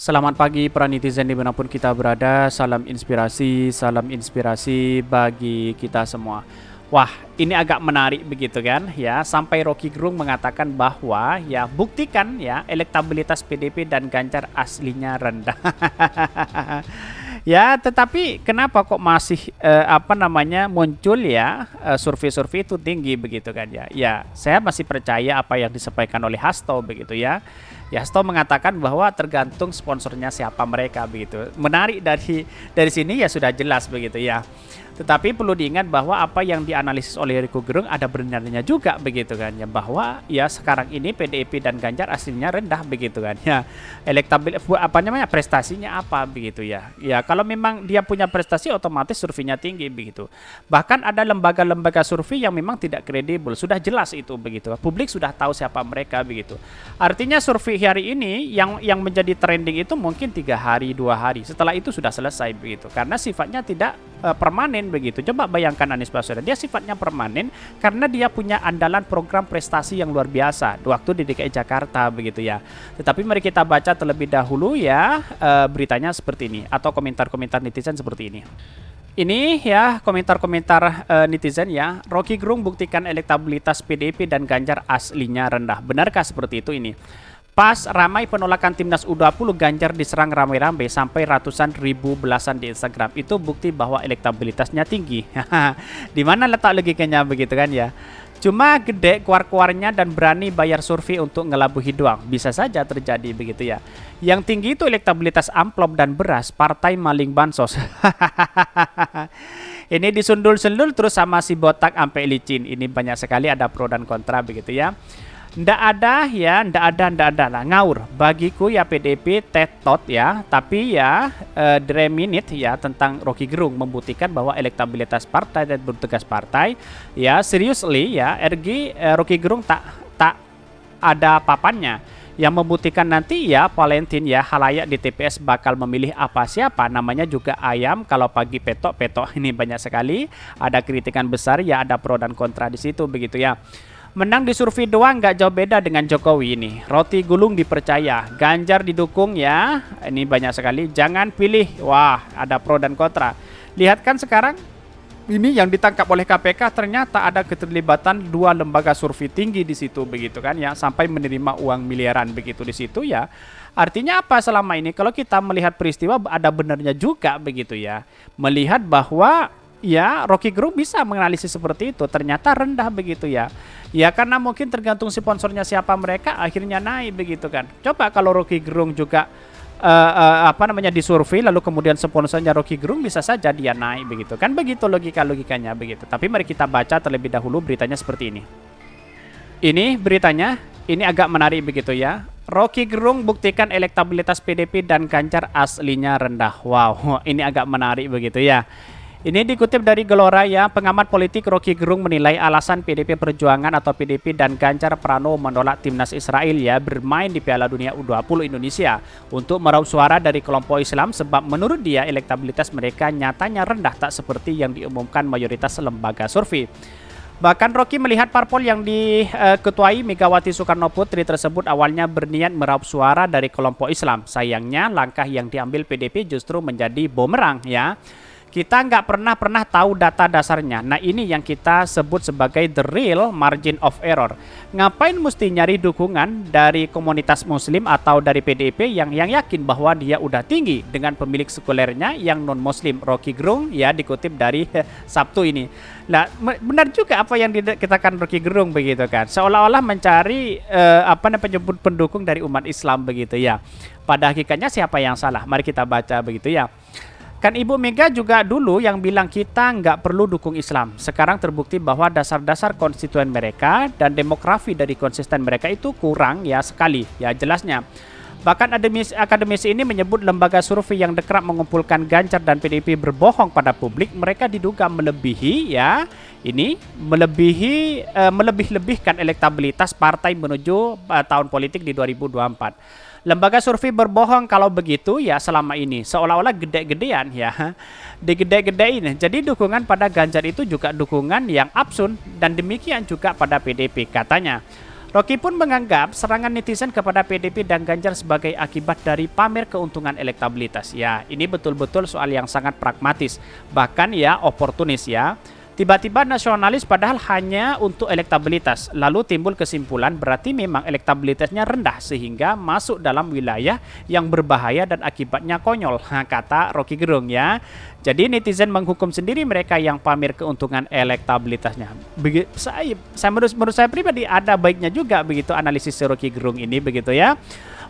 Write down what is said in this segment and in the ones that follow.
Selamat pagi para netizen dimanapun kita berada. Salam inspirasi bagi kita semua. Wah, ini agak menarik begitu kan ya. Sampai Rocky Gerung mengatakan bahwa ya buktikan ya elektabilitas PDP dan Ganjar aslinya rendah. Ya, tetapi kenapa kok masih muncul ya survei-survei itu tinggi begitu kan ya? Ya, saya masih percaya apa yang disampaikan oleh Hasto begitu ya. Ya, Hasto mengatakan bahwa tergantung sponsornya siapa mereka begitu. Menarik dari sini ya sudah jelas begitu ya. Tetapi perlu diingat bahwa apa yang dianalisis oleh Rocky Gerung ada benarnya juga begitu kan ya, bahwa ya sekarang ini PDIP dan Ganjar aslinya rendah begitu kan ya. Prestasinya apa begitu ya. Ya kalau memang dia punya prestasi otomatis surveinya tinggi begitu. Bahkan ada lembaga-lembaga survei yang memang tidak kredibel, sudah jelas itu begitu. Publik sudah tahu siapa mereka begitu. Artinya survei hari ini yang menjadi trending itu mungkin 3 hari 2 hari. Setelah itu sudah selesai begitu. Karena sifatnya tidak permanen begitu. Coba bayangkan Anies Baswedan, dia sifatnya permanen karena dia punya andalan program prestasi yang luar biasa waktu di DKI Jakarta begitu ya. Tetapi mari kita baca terlebih dahulu ya beritanya seperti ini atau komentar-komentar netizen seperti ini. Ini ya komentar-komentar netizen ya. Rocky Gerung buktikan elektabilitas PDIP dan Ganjar aslinya rendah. Benarkah seperti itu ini? Pas ramai penolakan timnas U20, Ganjar diserang ramai-ramai sampai ratusan ribu belasan di Instagram. Itu bukti bahwa elektabilitasnya tinggi. Di mana letak logikanya begitu kan ya? Cuma gede keluar-keluarnya dan berani bayar survei untuk ngelabuhi doang. Bisa saja terjadi begitu ya. Yang tinggi itu elektabilitas amplop dan beras, partai maling bansos. Ini disundul-sundul terus sama si botak sampai licin. Ini banyak sekali ada pro dan kontra begitu ya. Ndak ada lah, ngawur. Bagiku ya PDP tetot ya, tapi ya dreminit ya tentang Rocky Gerung membuktikan bahwa elektabilitas partai dan bertugas partai ya seriously ya Rocky Gerung tak ada papannya. Yang membuktikan nanti ya Valentin ya halayak di TPS bakal memilih apa siapa, namanya juga ayam kalau pagi petok-petok. Ini banyak sekali ada kritikan besar ya, ada pro dan kontra di situ begitu ya. Menang di survei doang nggak jauh beda dengan Jokowi ini. Roti gulung dipercaya, Ganjar didukung ya. Ini banyak sekali. Jangan pilih. Wah, ada pro dan kontra. Lihat kan sekarang ini yang ditangkap oleh KPK ternyata ada keterlibatan 2 lembaga survei tinggi di situ begitu kan ya, sampai menerima uang miliaran begitu di situ ya. Artinya apa selama ini kalau kita melihat peristiwa ada benarnya juga begitu ya. Melihat bahwa ya Rocky Gerung bisa menganalisis seperti itu, ternyata rendah begitu ya. Ya karena mungkin tergantung sponsornya siapa mereka akhirnya naik begitu kan. Coba kalau Rocky Gerung juga disurvei lalu kemudian sponsornya Rocky Gerung bisa saja dia naik begitu kan, begitu logikanya begitu. Tapi mari kita baca terlebih dahulu beritanya seperti ini. Ini beritanya, ini agak menarik begitu ya. Rocky Gerung buktikan elektabilitas PDP dan Ganjar aslinya rendah. Wow, ini agak menarik begitu ya. Ini dikutip dari Gelora ya, pengamat politik Rocky Gerung menilai alasan PDP Perjuangan atau PDP dan Ganjar Pranowo menolak timnas Israel ya bermain di Piala Dunia U20 Indonesia untuk meraup suara dari kelompok Islam sebab menurut dia elektabilitas mereka nyatanya rendah tak seperti yang diumumkan mayoritas lembaga survei. Bahkan Rocky melihat parpol yang diketuai Megawati Soekarno Putri tersebut awalnya berniat meraup suara dari kelompok Islam. Sayangnya langkah yang diambil PDP justru menjadi bumerang ya. Kita nggak pernah tahu data dasarnya. Nah ini yang kita sebut sebagai the real margin of error. Ngapain mesti nyari dukungan dari komunitas muslim atau dari PDIP yang yakin bahwa dia udah tinggi dengan pemilik sekulernya yang non muslim. Rocky Gerung ya dikutip dari Sabtu ini. Nah benar juga apa yang dikatakan Rocky Gerung begitu kan. Seolah-olah mencari penyebut pendukung dari umat Islam begitu ya. Pada hakikatnya siapa yang salah? Mari kita baca begitu ya. Kan Ibu Mega juga dulu yang bilang kita nggak perlu dukung Islam. Sekarang terbukti bahwa dasar-dasar konstituen mereka dan demografi dari konsisten mereka itu kurang ya sekali. Ya jelasnya. Bahkan akademisi ini menyebut lembaga survei yang kerap mengumpulkan Ganjar dan PDIP berbohong pada publik. Mereka diduga melebihi ya. Ini melebih-lebihkan elektabilitas partai menuju tahun politik di 2024. Lembaga survei berbohong kalau begitu ya selama ini seolah-olah gede-gedean ya, digede-gedein. Jadi dukungan pada Ganjar itu juga dukungan yang absun dan demikian juga pada PDP katanya. Rocky pun menganggap serangan netizen kepada PDIP dan Ganjar sebagai akibat dari pamer keuntungan elektabilitas. Ya, ini betul-betul soal yang sangat pragmatis, bahkan ya oportunis ya. Tiba-tiba nasionalis padahal hanya untuk elektabilitas. Lalu timbul kesimpulan berarti memang elektabilitasnya rendah sehingga masuk dalam wilayah yang berbahaya dan akibatnya konyol, kata Rocky Gerung ya. Jadi netizen menghukum sendiri mereka yang pamer keuntungan elektabilitasnya. Menurut saya pribadi ada baiknya juga begitu analisis Rocky Gerung ini begitu ya.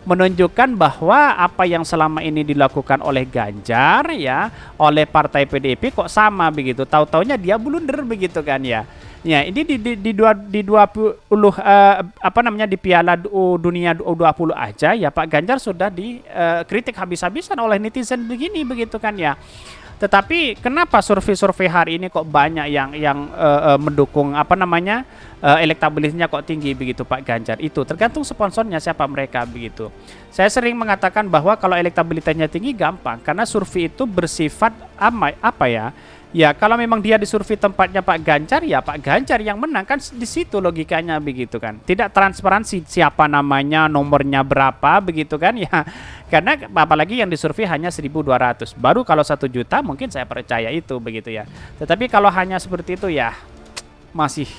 Menunjukkan bahwa apa yang selama ini dilakukan oleh Ganjar ya, oleh partai PDIP kok sama begitu. Tahu-taunya dia blunder begitu kan ya. Ya, ini di 20 di Piala Dunia U20 aja ya Pak Ganjar sudah dikritik habis-habisan oleh netizen begini begitu kan ya. Tetapi kenapa survei-survei hari ini kok banyak yang mendukung elektabilitasnya kok tinggi begitu Pak Ganjar? Itu tergantung sponsornya siapa mereka begitu. Saya sering mengatakan bahwa kalau elektabilitasnya tinggi gampang karena survei itu bersifat apa ya? Ya kalau memang dia disurvei tempatnya Pak Ganjar ya Pak Ganjar yang menang kan di situ logikanya begitu kan. Tidak transparansi siapa namanya, nomornya berapa begitu kan ya. Karena apalagi yang disurvei hanya 1.200. Baru kalau 1 juta mungkin saya percaya itu begitu ya. Tetapi kalau hanya seperti itu ya masih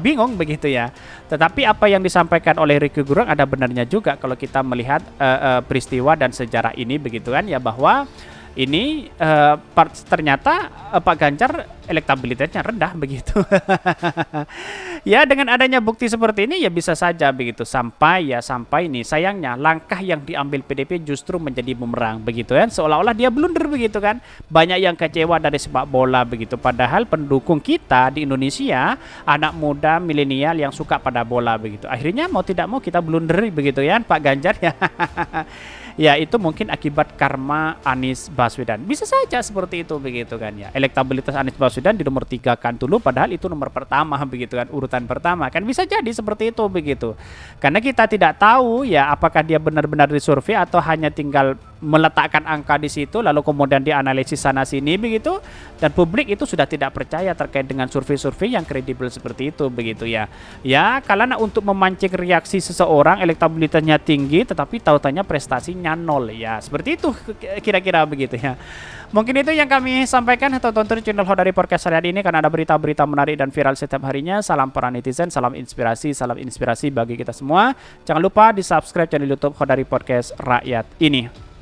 bingung begitu ya. Tetapi apa yang disampaikan oleh Rocky Gerung ada benarnya juga kalau kita melihat peristiwa dan sejarah ini begitu kan ya, bahwa ini ternyata Pak Ganjar elektabilitasnya rendah begitu. Ya dengan adanya bukti seperti ini ya bisa saja begitu sampai ini sayangnya langkah yang diambil PDIP justru menjadi bumerang begitu kan, seolah-olah dia blunder begitu kan. Banyak yang kecewa dari sepak bola begitu, padahal pendukung kita di Indonesia anak muda milenial yang suka pada bola begitu. Akhirnya mau tidak mau kita blunder begitu ya Pak Ganjar ya. Ya itu mungkin akibat karma Anies Baswedan. Bisa saja seperti itu begitu kan ya. Elektabilitas Anies Baswedan di nomor 3 kan dulu padahal itu nomor pertama begitu kan, urutan pertama kan, bisa jadi seperti itu begitu. Karena kita tidak tahu ya apakah dia benar-benar disurvei atau hanya tinggal meletakkan angka di situ lalu kemudian dianalisis sana sini begitu, dan publik itu sudah tidak percaya terkait dengan survei-survei yang kredibel seperti itu begitu ya. Ya karena untuk memancing reaksi seseorang elektabilitasnya tinggi tetapi tautannya prestasinya nol ya, seperti itu kira-kira begitu ya. Mungkin itu yang kami sampaikan atau tonton channel Khodari Podcast hari ini karena ada berita-berita menarik dan viral setiap harinya. Salam para netizen, salam inspirasi bagi kita semua. Jangan lupa di subscribe channel YouTube Khodari Podcast Rakyat ini.